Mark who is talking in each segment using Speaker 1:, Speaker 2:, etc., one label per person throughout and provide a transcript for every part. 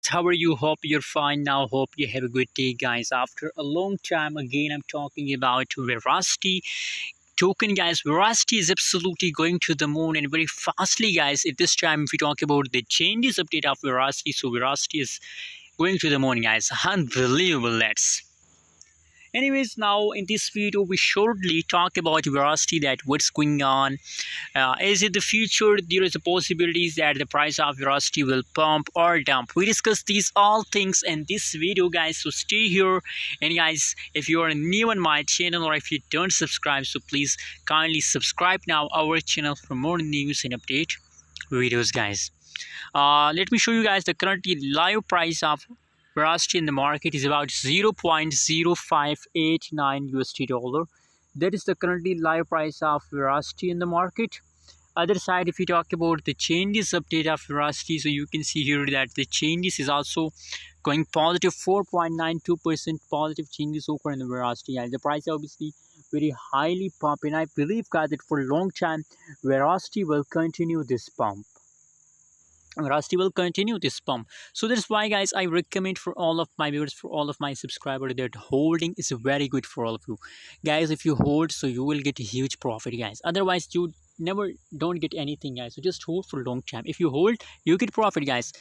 Speaker 1: How are you? Hope you're fine now. Hope you have a good day, guys. After a long time, again, I'm talking about Verasity token, guys. Verasity is absolutely going to the moon and very fastly, guys. At this time, if we talk about the changes update of Verasity, so Verasity is going to the moon, guys. Unbelievable, that's. Anyways, now in this video, we shortly talk about Verasity, that what's going on. Is it the future? There is a possibility that the price of Verasity will pump or dump. We discuss these all things in this video, guys. So stay here. And guys, if you are new on my channel or if you don't subscribe, so please kindly subscribe now our channel for more news and update videos, guys. Let me show you guys the currently live price of Verasity in the market is about 0.0589 USD dollar. That is the currently live price of Verasity in the market. Other side, if you talk about the changes update of Verasity, so you can see here that the changes is also going positive. 4.92% positive changes occur in the Verasity, and the price obviously very highly pump, and I believe, guys, that for a long time Verasity will continue this pump. Verasity will continue this pump. So that's why, guys, I recommend for all of my viewers, for all of my subscribers, that holding is very good for all of you guys. If you hold, so you will get a huge profit, guys. Otherwise you never don't get anything, guys. So just hold for a long time. If you hold, you get profit, guys.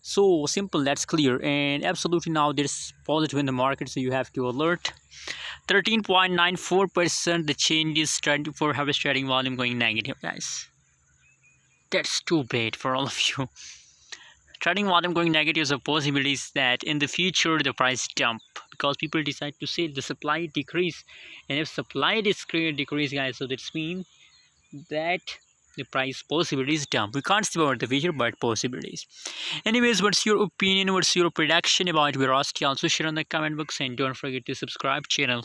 Speaker 1: So simple, that's clear. And absolutely now there's positive in the market, so you have to alert. 13.94% the change is starting for harvest trading volume going negative, guys. That's too bad for all of you. Trading volume going negative is a possibility that in the future the price dump, because people decide to sell, the supply decrease, and if supply decrease, guys, so that's mean that the price possibilities dump. We can't see about the future, but possibilities. Anyways, what's your opinion? What's your prediction about Verasity? Also share on the comment box, and don't forget to subscribe channel.